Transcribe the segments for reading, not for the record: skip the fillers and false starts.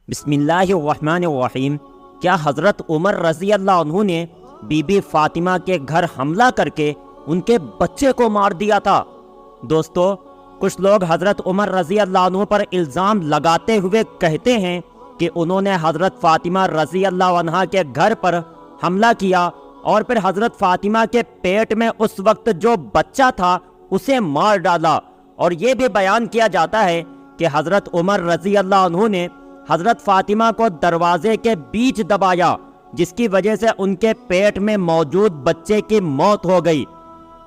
بسم اللہ الرحمن الرحیم۔ کیا حضرت عمر رضی اللہ عنہ نے بی بی فاطمہ کے گھر حملہ کر کے ان کے بچے کو مار دیا تھا؟ دوستو، کچھ لوگ حضرت عمر رضی اللہ عنہ پر الزام لگاتے ہوئے کہتے ہیں کہ انہوں نے حضرت فاطمہ رضی اللہ عنہ کے گھر پر حملہ کیا اور پھر حضرت فاطمہ کے پیٹ میں اس وقت جو بچہ تھا اسے مار ڈالا، اور یہ بھی بیان کیا جاتا ہے کہ حضرت عمر رضی اللہ عنہ نے حضرت فاطمہ کو دروازے کے بیچ دبایا، جس کی وجہ سے ان کے پیٹ میں موجود بچے کی موت ہو گئی۔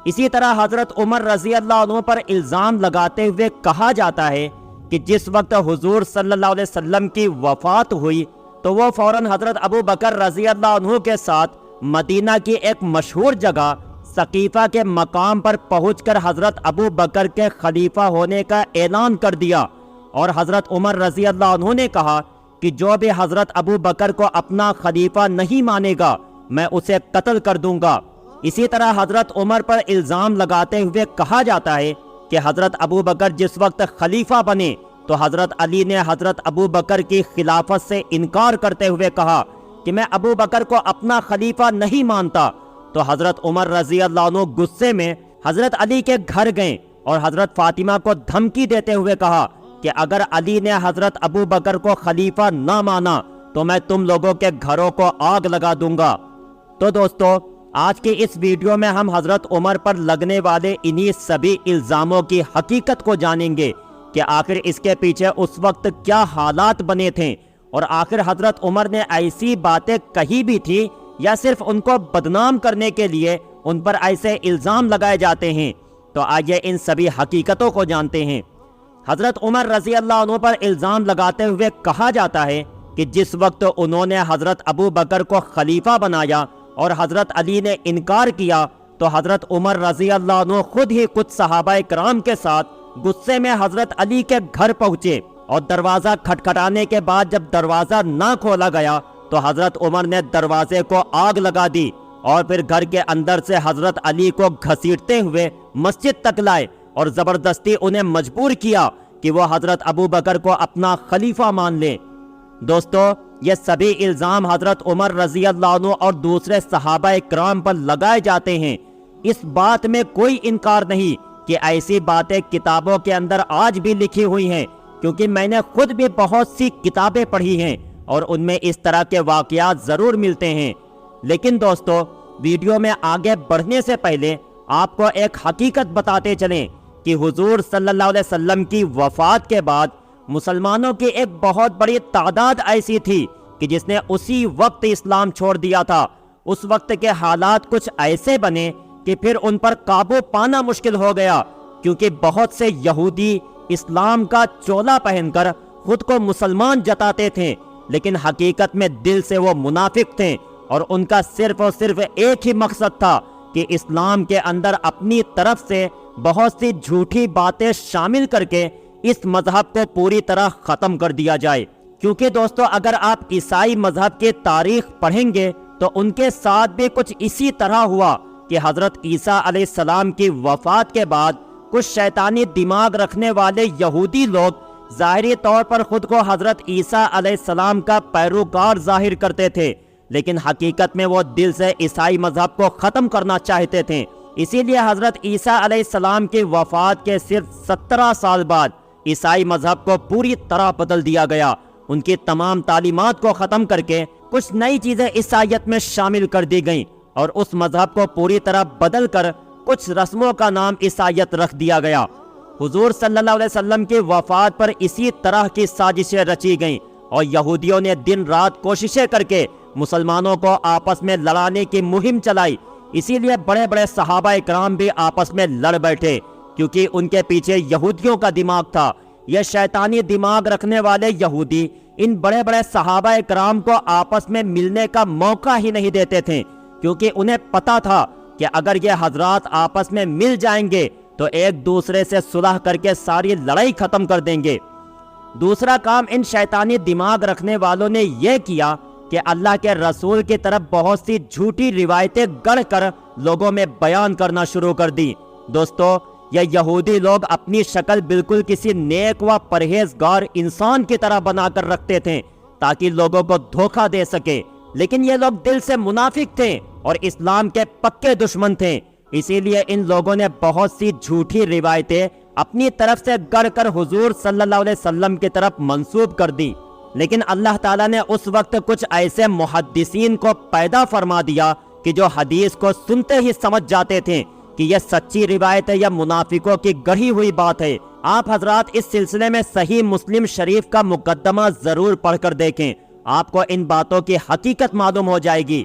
اسی طرح حضرت عمر رضی اللہ عنہ پر الزام لگاتے ہوئے کہا جاتا ہے کہ جس وقت حضور صلی اللہ علیہ وسلم کی وفات ہوئی تو وہ فوراً حضرت ابو بکر رضی اللہ عنہ کے ساتھ مدینہ کی ایک مشہور جگہ سقیفہ کے مقام پر پہنچ کر حضرت ابو بکر کے خلیفہ ہونے کا اعلان کر دیا، اور حضرت عمر رضی اللہ عنہ نے کہا کہ جو بھی حضرت ابو بکر کو اپنا خلیفہ نہیں مانے گا میں اسے قتل کر دوں گا۔ اسی طرح حضرت عمر پر الزام لگاتے ہوئے کہا جاتا ہے کہ حضرت ابو بکر جس وقت خلیفہ بنے تو حضرت علی نے حضرت ابو بکر کی خلافت سے انکار کرتے ہوئے کہا کہ میں ابو بکر کو اپنا خلیفہ نہیں مانتا، تو حضرت عمر رضی اللہ عنہ غصے میں حضرت علی کے گھر گئے اور حضرت فاطمہ کو دھمکی دیتے ہوئے کہا کہ اگر علی نے حضرت ابو بکر کو خلیفہ نہ مانا تو میں تم لوگوں کے گھروں کو آگ لگا دوں گا۔ تو دوستو، آج کی اس ویڈیو میں ہم حضرت عمر پر لگنے والے انہی سبھی الزاموں کی حقیقت کو جانیں گے کہ آخر اس کے پیچھے اس وقت کیا حالات بنے تھے، اور آخر حضرت عمر نے ایسی باتیں کہی بھی تھی یا صرف ان کو بدنام کرنے کے لیے ان پر ایسے الزام لگائے جاتے ہیں۔ تو آئیے ان سبھی حقیقتوں کو جانتے ہیں۔ حضرت عمر رضی اللہ عنہ پر الزام لگاتے ہوئے کہا جاتا ہے کہ جس وقت انہوں نے حضرت ابو بکر کو خلیفہ بنایا اور حضرت علی نے انکار کیا تو حضرت عمر رضی اللہ عنہ خود ہی کچھ صحابہ کرام کے ساتھ غصے میں حضرت علی کے گھر پہنچے، اور دروازہ کھٹکھٹانے کے بعد جب دروازہ نہ کھولا گیا تو حضرت عمر نے دروازے کو آگ لگا دی، اور پھر گھر کے اندر سے حضرت علی کو گھسیٹتے ہوئے مسجد تک لائے اور زبردستی انہیں مجبور کیا کہ وہ حضرت ابو بکر کو اپنا خلیفہ مان لیں۔ دوستو، یہ سبھی الزام حضرت عمر رضی اللہ عنہ اور دوسرے صحابہ کرام پر لگائے جاتے ہیں۔ اس بات میں کوئی انکار نہیں کہ ایسی باتیں کتابوں کے اندر آج بھی لکھی ہوئی ہیں، کیونکہ میں نے خود بھی بہت سی کتابیں پڑھی ہیں اور ان میں اس طرح کے واقعات ضرور ملتے ہیں۔ لیکن دوستو، ویڈیو میں آگے بڑھنے سے پہلے آپ کو ایک حقیقت بتاتے چلیں کہ حضور صلی اللہ علیہ وسلم کی وفات کے بعد مسلمانوں کی ایک بہت بڑی تعداد ایسی تھی کہ جس نے اسی وقت اسلام چھوڑ دیا تھا۔ اس وقت کے حالات کچھ ایسے بنے کہ پھر ان پر قابو پانا مشکل ہو گیا، کیونکہ بہت سے یہودی اسلام کا چولا پہن کر خود کو مسلمان جتاتے تھے، لیکن حقیقت میں دل سے وہ منافق تھے، اور ان کا صرف اور صرف ایک ہی مقصد تھا کہ اسلام کے اندر اپنی طرف سے بہت سی جھوٹی باتیں شامل کر کے اس مذہب کو پوری طرح ختم کر دیا جائے۔ کیونکہ دوستو، اگر آپ عیسائی مذہب کی تاریخ پڑھیں گے تو ان کے ساتھ بھی کچھ اسی طرح ہوا کہ حضرت عیسیٰ علیہ السلام کی وفات کے بعد کچھ شیطانی دماغ رکھنے والے یہودی لوگ ظاہری طور پر خود کو حضرت عیسیٰ علیہ السلام کا پیروکار ظاہر کرتے تھے، لیکن حقیقت میں وہ دل سے عیسائی مذہب کو ختم کرنا چاہتے تھے۔ اسی لیے حضرت عیسیٰ علیہ السلام کی وفات کے صرف 17 سال بعد عیسائی مذہب کو پوری طرح بدل دیا گیا۔ ان کی تمام تعلیمات کو ختم کر کے کچھ نئی چیزیں عیسائیت میں شامل کر دی گئیں، اور اس مذہب کو پوری طرح بدل کر کچھ رسموں کا نام عیسائیت رکھ دیا گیا۔ حضور صلی اللہ علیہ وسلم کی وفات پر اسی طرح کی سازشیں رچی گئیں، اور یہودیوں نے دن رات کوششیں کر کے مسلمانوں کو آپس میں لڑانے کی مہم چلائی۔ اسی لیے بڑے بڑے صحابہ کرام بھی آپس میں لڑ بیٹھے، کیونکہ ان کے پیچھے یہودیوں کا دماغ تھا۔ یہ شیطانی دماغ رکھنے والے یہودی ان بڑے بڑے صحابہ کرام کو آپس میں ملنے کا موقع ہی نہیں دیتے تھے، کیونکہ انہیں پتا تھا کہ اگر یہ حضرات آپس میں مل جائیں گے تو ایک دوسرے سے صلح کر کے ساری لڑائی ختم کر دیں گے۔ دوسرا کام ان شیطانی دماغ رکھنے والوں نے یہ کیا کہ اللہ کے رسول کی طرف بہت سی جھوٹی روایتیں گڑھ کر لوگوں میں بیان کرنا شروع کر دی۔ دوستو، یہ یہودی لوگ اپنی شکل بالکل کسی نیک و پرہیزگار انسان کی طرح بنا کر رکھتے تھے، تاکہ لوگوں کو دھوکہ دے سکے، لیکن یہ لوگ دل سے منافق تھے اور اسلام کے پکے دشمن تھے، اسی لیے ان لوگوں نے بہت سی جھوٹی روایتیں اپنی طرف سے گڑھ کر حضور صلی اللہ علیہ وسلم کی طرف منسوب کر دی۔ لیکن اللہ تعالیٰ نے اس وقت کچھ ایسے محدثین کو پیدا فرما دیا کہ جو حدیث کو سنتے ہی سمجھ جاتے تھے کہ یہ سچی روایت ہے یا منافقوں کی گڑھی ہوئی بات ہے۔ آپ حضرات اس سلسلے میں صحیح مسلم شریف کا مقدمہ ضرور پڑھ کر دیکھیں، آپ کو ان باتوں کی حقیقت معلوم ہو جائے گی۔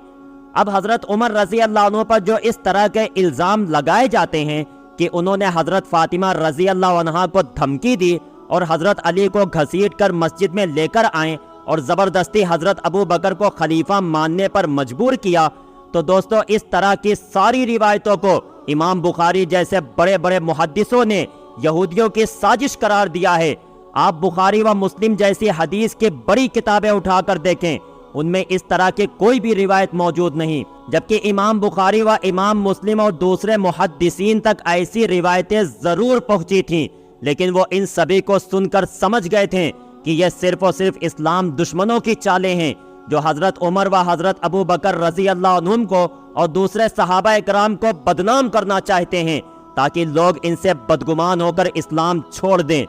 اب حضرت عمر رضی اللہ عنہ پر جو اس طرح کے الزام لگائے جاتے ہیں کہ انہوں نے حضرت فاطمہ رضی اللہ عنہا کو دھمکی دی اور حضرت علی کو گھسیٹ کر مسجد میں لے کر آئیں اور زبردستی حضرت ابو بکر کو خلیفہ ماننے پر مجبور کیا، تو دوستو اس طرح کی ساری روایتوں کو امام بخاری جیسے بڑے بڑے محدثوں نے یہودیوں کی سازش قرار دیا ہے۔ آپ بخاری و مسلم جیسی حدیث کی بڑی کتابیں اٹھا کر دیکھیں، ان میں اس طرح کی کوئی بھی روایت موجود نہیں، جبکہ امام بخاری و امام مسلم اور دوسرے محدثین تک ایسی روایتیں ضرور پہنچی تھیں، لیکن وہ ان سبھی کو سن کر سمجھ گئے تھے کہ یہ صرف اور صرف اسلام دشمنوں کی چالیں ہیں جو حضرت عمر و حضرت ابو بکر رضی اللہ عنہم کو اور دوسرے صحابہ اکرام کو بدنام کرنا چاہتے ہیں تاکہ لوگ ان سے بدگمان ہو کر اسلام چھوڑ دیں۔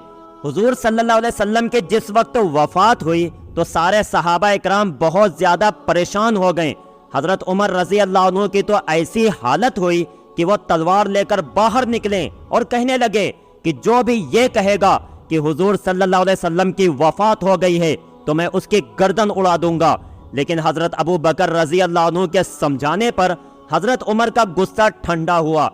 حضور صلی اللہ علیہ وسلم کے جس وقت وفات ہوئی تو سارے صحابہ اکرام بہت زیادہ پریشان ہو گئے۔ حضرت عمر رضی اللہ عنہ کی تو ایسی حالت ہوئی کہ وہ تلوار لے کر باہر نکلے اور کہنے لگے کہ جو بھی یہ کہے گا کہ حضور صلی اللہ علیہ وسلم کی وفات ہو گئی ہے تو میں اس کی گردن اڑا دوں گا۔ لیکن حضرت ابو بکر رضی اللہ عنہ کے سمجھانے پر حضرت عمر کا غصہ ٹھنڈا ہوا۔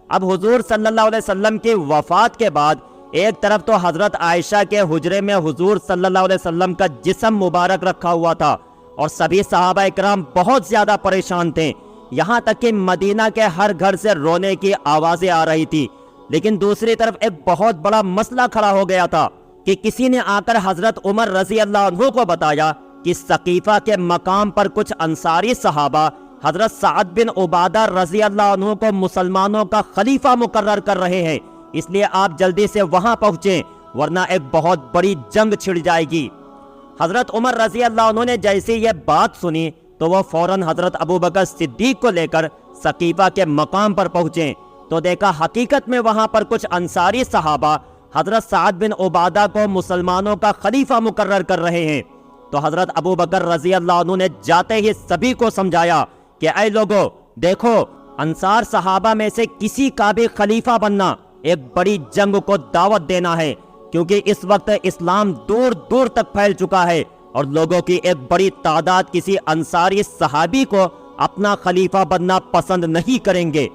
اب حضور صلی اللہ علیہ وسلم کی وفات کے بعد ایک طرف تو حضرت عائشہ کے حجرے میں حضور صلی اللہ علیہ وسلم کا جسم مبارک رکھا ہوا تھا اور سبھی صحابہ اکرام بہت زیادہ پریشان تھے، یہاں تک کہ مدینہ کے ہر گھر سے رونے کی آوازیں آ رہی تھی۔ لیکن دوسری طرف ایک بہت بڑا مسئلہ کھڑا ہو گیا تھا کہ کسی نے آ کر حضرت عمر رضی اللہ عنہ کو بتایا کہ ثقیفہ کے مقام پر کچھ انصاری صحابہ حضرت سعد بن عبادہ رضی اللہ عنہ کو مسلمانوں کا خلیفہ مقرر کر رہے ہیں، اس لیے آپ جلدی سے وہاں پہنچیں ورنہ ایک بہت بڑی جنگ چھڑ جائے گی۔ حضرت عمر رضی اللہ عنہ نے جیسے یہ بات سنی تو وہ فوراً حضرت ابو بکر صدیق کو لے کر ثقیفہ کے مقام پر پہنچے تو دیکھا حقیقت میں وہاں پر کچھ انصاری صحابہ حضرت سعد بن عبادہ کو مسلمانوں کا خلیفہ مقرر کر رہے ہیں۔ تو حضرت ابو بکر رضی اللہ عنہ نے جاتے ہی سبھی کو سمجھایا کہ اے لوگو دیکھو، انصار صحابہ میں سے کسی کا بھی خلیفہ بننا ایک بڑی جنگ کو دعوت دینا ہے، کیونکہ اس وقت اسلام دور دور تک پھیل چکا ہے اور لوگوں کی ایک بڑی تعداد کسی انصاری صحابی کو اپنا خلیفہ بننا پسند نہیں کریں گے۔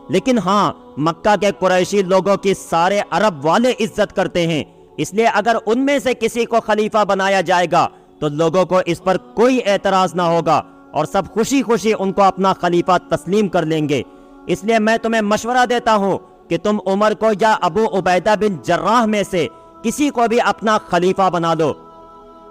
لیکن ہاں، مکہ کے قریشی لوگوں کی سارے عرب والے عزت کرتے ہیں، اس لیے اگر ان میں سے کسی کو خلیفہ بنایا جائے گا تو لوگوں کو اس پر کوئی اعتراض نہ ہوگا اور سب خوشی خوشی ان کو اپنا خلیفہ تسلیم کر لیں گے۔ اس لیے میں تمہیں مشورہ دیتا ہوں کہ تم عمر کو یا ابو عبیدہ بن جراح میں سے کسی کو بھی اپنا خلیفہ بنا دو۔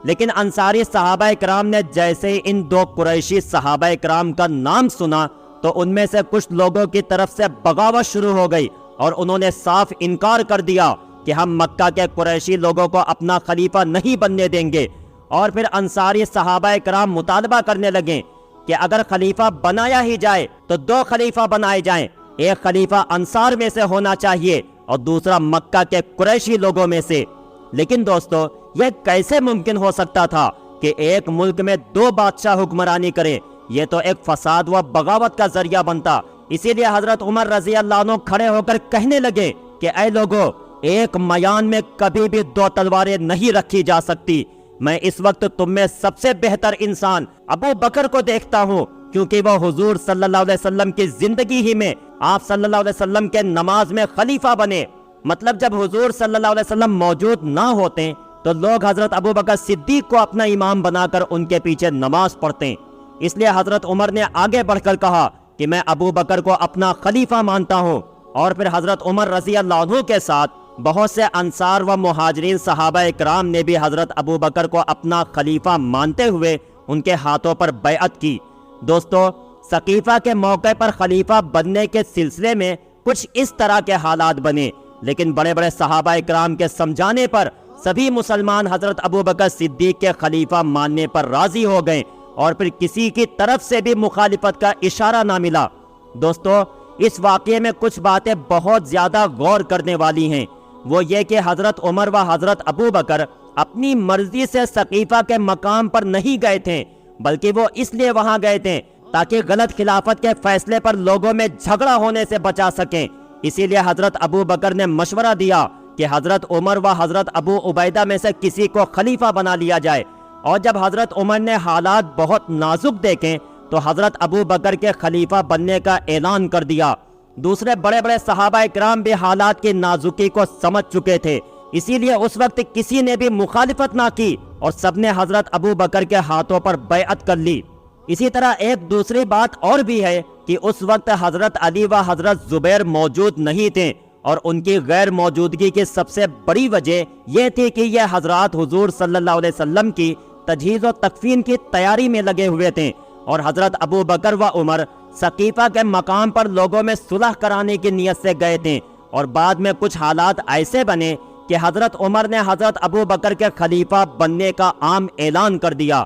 لیکن انصاری صحابہ اکرام نے جیسے ان دو قریشی صحابہ اکرام کا نام سنا تو ان میں سے کچھ لوگوں کی طرف سے بغاوت شروع ہو گئی اور انہوں نے صاف انکار کر دیا کہ ہم مکہ کے قریشی لوگوں کو اپنا خلیفہ نہیں بننے دیں گے، اور پھر انصاری صحابہ اکرام مطالبہ کرنے لگے کہ اگر خلیفہ بنایا ہی جائے تو دو خلیفہ بنائے جائیں، ایک خلیفہ انصار میں سے ہونا چاہیے اور دوسرا مکہ کے قریشی لوگوں میں سے۔ لیکن دوستو، یہ کیسے ممکن ہو سکتا تھا کہ ایک ملک میں دو بادشاہ حکمرانی کریں؟ یہ تو ایک فساد و بغاوت کا ذریعہ بنتا۔ اسی لیے حضرت عمر رضی اللہ عنہ کھڑے ہو کر کہنے لگے کہ اے لوگو، ایک میان میں کبھی بھی دو تلواریں نہیں رکھی جا سکتی۔ میں اس وقت تم میں سب سے بہتر انسان ابو بکر کو دیکھتا ہوں، کیونکہ وہ حضور صلی اللہ علیہ وسلم کی زندگی ہی میں آپ صلی اللہ علیہ وسلم کے نماز میں خلیفہ بنے۔ مطلب جب حضور صلی اللہ علیہ وسلم موجود نہ ہوتے تو لوگ حضرت ابو بکر صدیق کو اپنا امام بنا کر ان کے پیچھے نماز پڑھتے۔ اس لیے حضرت عمر نے آگے بڑھ کر کہا کہ میں ابو بکر کو اپنا خلیفہ مانتا ہوں، اور پھر حضرت عمر رضی اللہ عنہ کے ساتھ بہت سے انصار و مہاجرین صحابہ اکرام نے بھی حضرت ابو بکر کو اپنا خلیفہ مانتے ہوئے ان کے ہاتھوں پر بیعت کی۔ دوستو، ثقیفہ کے موقع پر خلیفہ بننے کے سلسلے میں کچھ اس طرح کے حالات بنے، لیکن بڑے بڑے صحابہ اکرام کے سمجھانے پر سبھی مسلمان حضرت ابو بکر صدیق کے خلیفہ ماننے پر راضی ہو گئے اور پھر کسی کی طرف سے بھی مخالفت کا اشارہ نہ ملا۔ دوستو، اس واقعے میں کچھ باتیں بہت زیادہ غور کرنے والی ہیں۔ وہ یہ کہ حضرت عمر و حضرت ابو بکر اپنی مرضی سے سقیفہ کے مقام پر نہیں گئے تھے، بلکہ وہ اس لیے وہاں گئے تھے تاکہ غلط خلافت کے فیصلے پر لوگوں میں جھگڑا ہونے سے بچا سکیں۔ اسی لیے حضرت ابو بکر نے مشورہ دیا کہ حضرت عمر و حضرت ابو عبیدہ میں سے کسی کو خلیفہ بنا لیا جائے، اور جب حضرت عمر نے حالات بہت نازک دیکھیں تو حضرت ابو بکر کے خلیفہ بننے کا اعلان کر دیا۔ دوسرے بڑے بڑے صحابہ کرام بھی حالات کی نازکی کو سمجھ چکے تھے، اسی لیے اس وقت کسی نے بھی مخالفت نہ کی اور سب نے حضرت ابو بکر کے ہاتھوں پر بیعت کر لی۔ اسی طرح ایک دوسری بات اور بھی ہے کہ اس وقت حضرت علی و حضرت زبیر موجود نہیں تھے، اور ان کی غیر موجودگی کی سب سے بڑی وجہ یہ تھی کہ یہ حضرات حضور صلی اللہ علیہ وسلم کی تجہیز و تکفین کی تیاری میں لگے ہوئے تھے، اور حضرت ابو بکر و عمر سقیفہ کے مقام پر لوگوں میں صلح کرانے کی نیت سے گئے تھے، اور بعد میں کچھ حالات ایسے بنے کہ حضرت عمر نے حضرت ابو بکر کے خلیفہ بننے کا عام اعلان کر دیا۔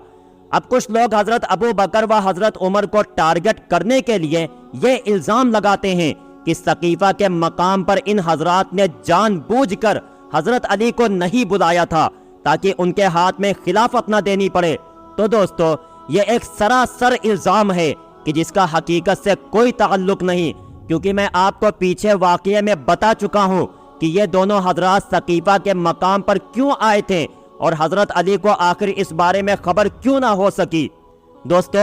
اب کچھ لوگ حضرت ابو بکر و حضرت عمر کو ٹارگٹ کرنے کے لیے یہ الزام لگاتے ہیں کہ سقیفہ کے مقام پر ان حضرات نے جان بوجھ کر حضرت علی کو نہیں بلایا تھا تاکہ ان کے ہاتھ میں خلافت نہ دینی پڑے۔ تو دوستو، یہ ایک سراسر الزام ہے کہ جس کا حقیقت سے کوئی تعلق نہیں، کیونکہ میں آپ کو پیچھے واقعے میں بتا چکا ہوں کہ یہ دونوں حضرات سقیفہ کے مقام پر کیوں آئے تھے اور حضرت علی کو آخر اس بارے میں خبر کیوں نہ ہو سکی۔ دوستو،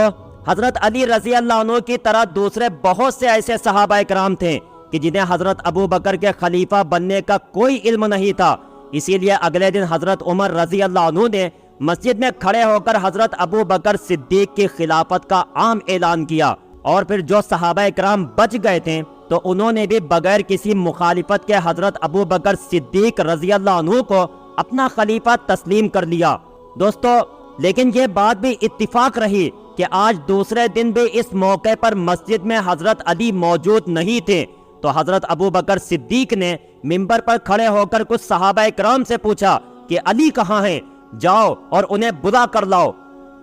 حضرت علی رضی اللہ عنہ کی طرح دوسرے بہت سے ایسے صحابہ کرام تھے کہ جنہیں حضرت ابو بکر کے خلیفہ بننے کا کوئی علم نہیں تھا، اسی لیے اگلے دن حضرت عمر رضی اللہ عنہ نے مسجد میں کھڑے ہو کر حضرت ابو بکر صدیق کی خلافت کا عام اعلان کیا، اور پھر جو صحابہ کرام بچ گئے تھے تو انہوں نے بھی بغیر کسی مخالفت کے حضرت ابو بکر صدیق رضی اللہ عنہ کو اپنا خلیفہ تسلیم کر لیا۔ دوستو، لیکن یہ بات بھی اتفاق رہی کہ آج دوسرے دن بھی اس موقع پر مسجد میں حضرت علی موجود نہیں تھے، تو حضرت ابو بکر صدیق نے منبر پر کھڑے ہو کر کچھ صحابہ کرام سے پوچھا کہ علی کہاں ہیں، جاؤ اور انہیں بلا کر لاؤ۔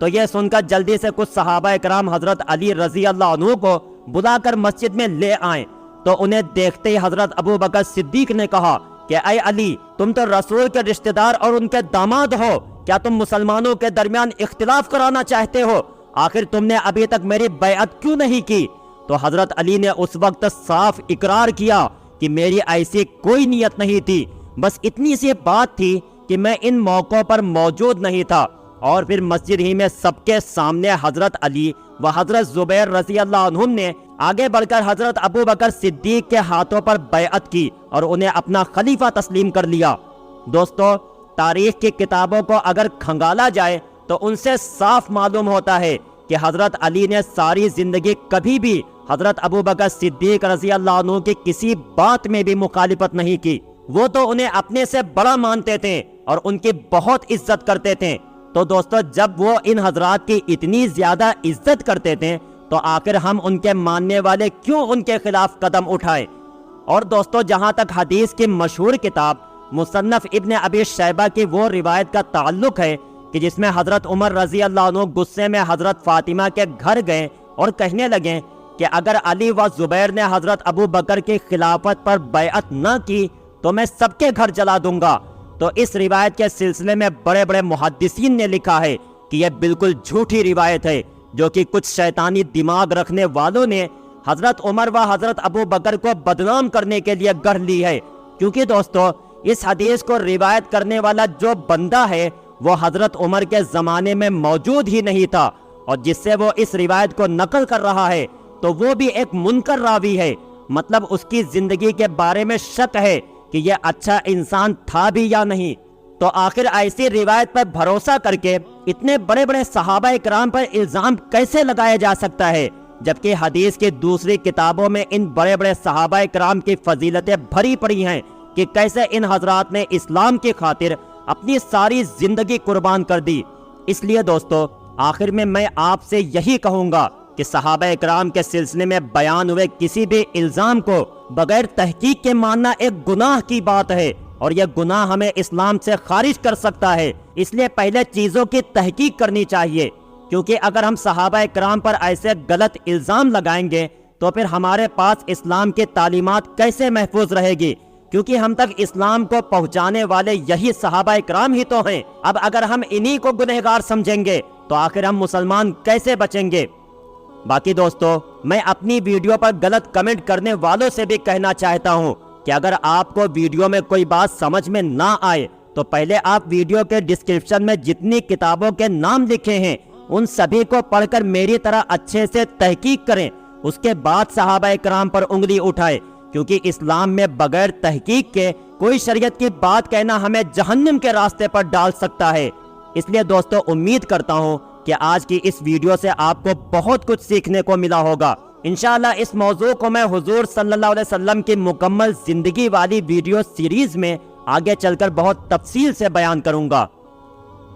تو یہ سن کر جلدی سے کچھ صحابہ کرام حضرت علی رضی اللہ عنہ کو بلا کر مسجد میں لے آئیں، تو انہیں دیکھتے ہی حضرت ابو بکر صدیق نے کہا کہ اے علی، تم تو رسول کے رشتہ دار اور ان کے داماد ہو، کیا تم مسلمانوں کے درمیان اختلاف کرانا چاہتے ہو؟ آخر تم نے ابھی تک میری بیعت کیوں نہیں کی؟ تو حضرت علی نے اس وقت صاف اقرار کیا کہ میری ایسی کوئی نیت نہیں تھی، بس اتنی سی بات تھی کہ میں ان موقعوں پر موجود نہیں تھا۔ اور پھر مسجد ہی میں سب کے سامنے حضرت علی و حضرت زبیر رضی اللہ عنہم نے آگے بڑھ کر حضرت ابو بکر صدیق کے ہاتھوں پر بیعت کی اور انہیں اپنا خلیفہ تسلیم کر لیا۔ دوستو، تاریخ کی کتابوں کو اگر کھنگالا جائے تو ان سے صاف معلوم ہوتا ہے کہ حضرت علی نے ساری زندگی کبھی بھی حضرت ابو بکر صدیق رضی اللہ عنہ کی کسی بات میں بھی مخالفت نہیں کی۔ وہ تو انہیں اپنے سے بڑا مانتے تھے اور ان کی بہت عزت کرتے تھے۔ تو دوستو، جب وہ ان حضرات کی اتنی زیادہ عزت کرتے تھے تو آخر ہم ان کے ماننے والے کیوں ان کے خلاف قدم اٹھائے؟ اور دوستو، جہاں تک حدیث کی مشہور کتاب مصنف ابن ابی شیبہ کی وہ روایت کا تعلق ہے کہ جس میں حضرت عمر رضی اللہ عنہ غصے میں حضرت فاطمہ کے گھر گئے اور کہنے لگے کہ اگر علی و زبیر نے حضرت ابو بکر کی خلافت پر بیعت نہ کی تو میں سب کے گھر جلا دوں گا، تو اس روایت کے سلسلے میں بڑے بڑے محدثین نے لکھا ہے کہ یہ بالکل جھوٹی روایت ہے، جو کہ کچھ شیطانی دماغ رکھنے والوں نے حضرت عمر و حضرت ابو بکر کو بدنام کرنے کے لیے گڑھ لی ہے۔ کیونکہ دوستو، اس حدیث کو روایت کرنے والا جو بندہ ہے وہ حضرت عمر کے زمانے میں موجود ہی نہیں تھا، اور جس سے وہ اس روایت کو نقل کر رہا ہے تو وہ بھی ایک منکر راوی ہے، مطلب اس کی زندگی کے بارے میں شک ہے کہ یہ اچھا انسان تھا بھی یا نہیں۔ تو آخر ایسی روایت پر بھروسہ کر کے اتنے بڑے بڑے صحابہ کرام پر الزام کیسے لگایا جا سکتا ہے، جبکہ حدیث کی دوسری کتابوں میں ان بڑے بڑے صحابہ کرام کی فضیلتیں بھری پڑی ہیں کہ کیسے ان حضرات نے اسلام کی خاطر اپنی ساری زندگی قربان کر دی۔ اس لیے دوستو، آخر میں آپ سے یہی کہوں گا کہ صحابہ کرام کے سلسلے میں بیان ہوئے کسی بھی الزام کو بغیر تحقیق کے ماننا ایک گناہ کی بات ہے، اور یہ گناہ ہمیں اسلام سے خارج کر سکتا ہے، اس لیے پہلے چیزوں کی تحقیق کرنی چاہیے، کیونکہ اگر ہم صحابہ کرام پر ایسے غلط الزام لگائیں گے تو پھر ہمارے پاس اسلام کی تعلیمات کیسے محفوظ رہے گی، کیونکہ ہم تک اسلام کو پہنچانے والے یہی صحابہ کرام ہی تو ہیں۔ اب اگر ہم انہی کو گنہگار سمجھیں گے تو آخر ہم مسلمان کیسے بچیں گے؟ باقی دوستو، میں اپنی ویڈیو پر غلط کمنٹ کرنے والوں سے بھی کہنا چاہتا ہوں کہ اگر آپ کو ویڈیو میں کوئی بات سمجھ میں نہ آئے تو پہلے آپ ویڈیو کے ڈسکرپشن میں جتنی کتابوں کے نام لکھے ہیں ان سبھی کو پڑھ کر میری طرح اچھے سے تحقیق کریں، اس کے بعد صحابہ کرام پر انگلی اٹھائے، کیونکہ اسلام میں بغیر تحقیق کے کوئی شریعت کی بات کہنا ہمیں جہنم کے راستے پر ڈال سکتا ہے۔ اس لیے دوستو، امید کرتا ہوں کہ آج کی اس ویڈیو سے آپ کو بہت کچھ سیکھنے کو ملا ہوگا۔ انشاءاللہ اس موضوع کو میں حضور صلی اللہ علیہ وسلم کی مکمل زندگی والی ویڈیو سیریز میں آگے چل کر بہت تفصیل سے بیان کروں گا۔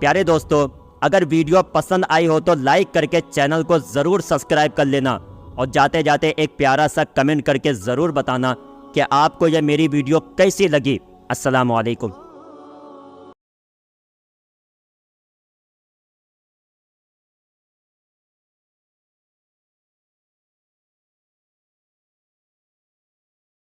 پیارے دوستو، اگر ویڈیو پسند آئی ہو تو لائک کر کے چینل کو ضرور سبسکرائب کر لینا، اور جاتے جاتے ایک پیارا سا کمنٹ کر کے ضرور بتانا کہ آپ کو یہ میری ویڈیو کیسی لگی۔ السلام علیکم۔